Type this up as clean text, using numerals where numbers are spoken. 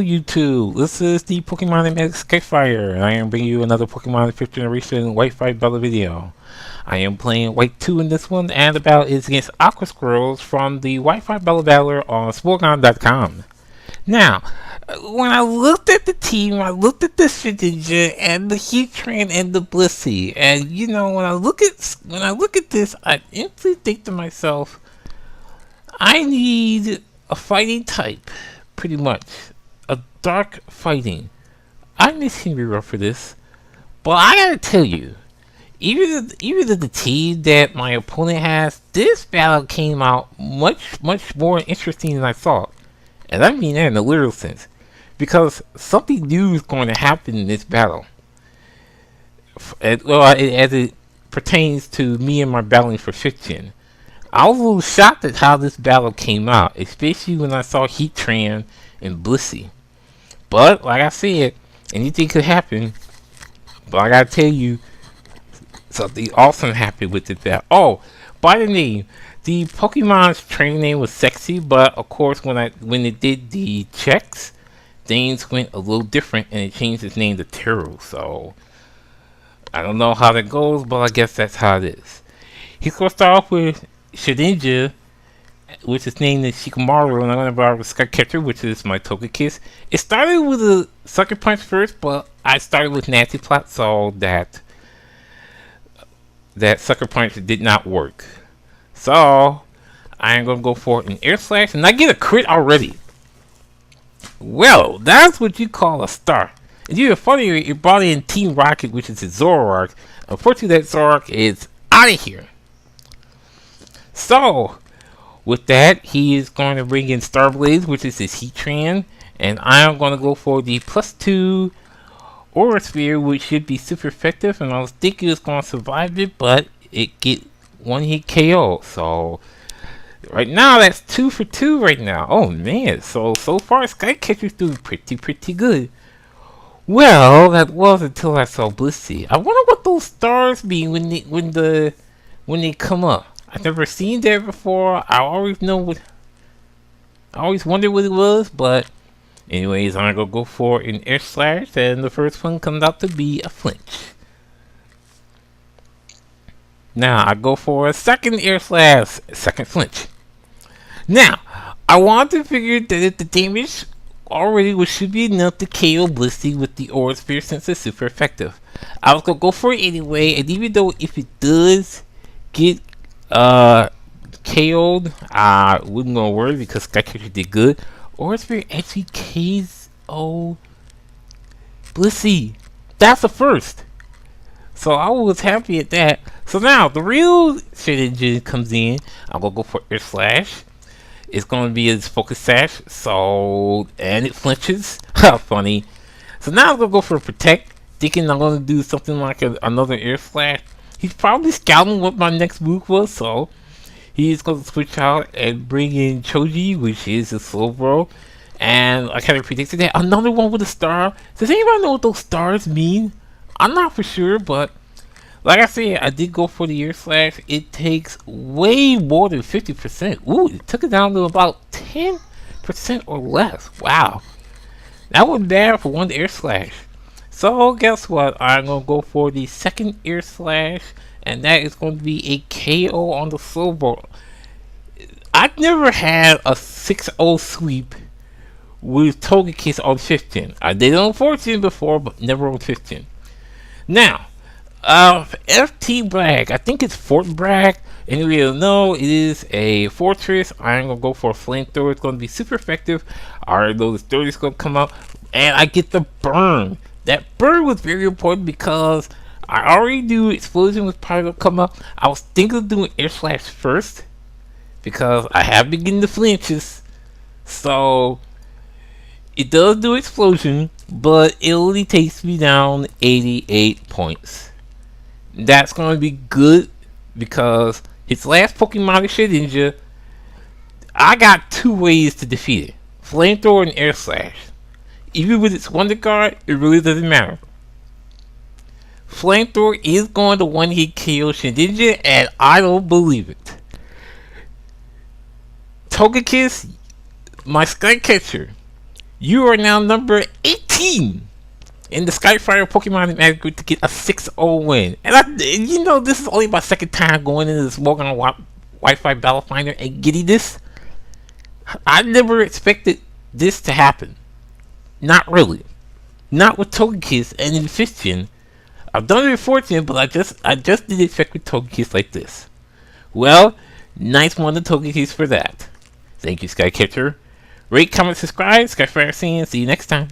YouTube, this is the Pokemon MX Skyfire, and I am bringing you another Pokemon 5th generation Wi-Fi battle video. I am playing White 2 in this one, and the battle is against aquasquirrels from the Wi-Fi battle battler on Spogon.com. Now, when I looked at the team, I looked at the Shedinja and the Heatran and the Blissey, and you know, when I look at this, I instantly think to myself, I need a fighting type, pretty much. A dark fighting. I miss Henry for this, but I gotta tell you, even the team that my opponent has, this battle came out much more interesting than I thought. And I mean that in a literal sense, because something new is going to happen in this battle. As it pertains to me and my battling for 5th gen. I was a little shocked at how this battle came out, especially when I saw Heatran and Blissey. But, like I said, anything could happen. But I gotta tell you, something awesome happened with this battle. Oh, by the name, the Pokemon's training name was Sexy, but of course when it did the checks, things went a little different and it changed its name to Taro. So, I don't know how that goes, but I guess that's how it is. He's gonna start off with Shedinja, which is named as Shikamaru, and I'm going to borrow with Skycatcher, which is my Togekiss. It started with a Sucker Punch first, but I started with Nasty Plot, so that Sucker Punch did not work. So, I'm going to go for an Air Slash, and I get a crit already. Well, that's what you call a start. And even funnier, it brought in Team Rocket, which is a Zoroark. Unfortunately, that Zoroark is out of here. So, with that, he is going to bring in Starblaze, which is his Heatran, and I'm going to go for the +2 Aura Sphere, which should be super effective, and I was thinking it was going to survive it, but it get one hit KO. So, right now, that's 2 for 2 right now. Oh man, so far Skycatcher's doing pretty good. Well, that was until I saw Blissey. I wonder what those stars mean when they come up. I've never seen that before. I always wondered what it was, but anyways, I'm gonna go for an Air Slash, and the first one comes out to be a flinch. Now I go for a second Air Slash, second flinch. Now I want to figure that if the damage already should be enough to KO Blissey with the Aura Sphere, since it's super effective. I was gonna go for it anyway, and even though if it does get KO'd, I wouldn't go worry because Skycatcher did good. Aura Sphere actually KO Blissey. That's the first. So I was happy at that. So now the real Shedinja comes in. I'm gonna go for Air Slash. It's gonna be his Focus Sash. So, and it flinches. How funny. So now I'm gonna go for Protect, thinking I'm gonna do something like another Air Slash. He's probably scouting what my next move was, so he's going to switch out and bring in Choji, which is a Slowbro. And I kind of predicted that. Another one with a star. Does anybody know what those stars mean? I'm not for sure, but like I said, I did go for the Air Slash. It takes way more than 50%. Ooh, it took it down to about 10% or less. Wow. That wasn't bad for one Air Slash. So, guess what? I'm going to go for the second Air Slash, and that is going to be a KO on the Slowbro. I've never had a 6-0 sweep with Togekiss on 5th gen. I did it on 4th gen before, but never on 5th gen. Now, FT Bragg, I think it's Fort Bragg. Anyway, you know, it is a Forretress. I'm going to go for a Flamethrower. It's going to be super effective. I already know the story is going to come out, and I get the burn. That burn was very important because I already knew Explosion was probably going to come up. I was thinking of doing Air Slash first because I have been getting the flinches. So, it does do Explosion, but it only takes me down 88 points. That's going to be good because his last Pokemon is Shedinja. I got 2 ways to defeat it. Flamethrower and Air Slash. Even with its Wonder Guard, it really doesn't matter. Flamethrower is going to one-hit KO Shedinja, and I don't believe it. Togekiss, my Skycatcher, You are now number 18 in the Skyfire Pokemon Magic Group to get a 6-0 win. And you know, this is only my second time going into this Morgan Wi-Fi Battle Finder and getting this. I never expected this to happen. Not really. Not with Togekiss and in 5th gen. I've done it with 4th gen, but I just didn't expect with Togekiss like this. Well, nice one to Togekiss for that. Thank you, Skycatcher. Rate, comment, subscribe. Skyfire, see you next time.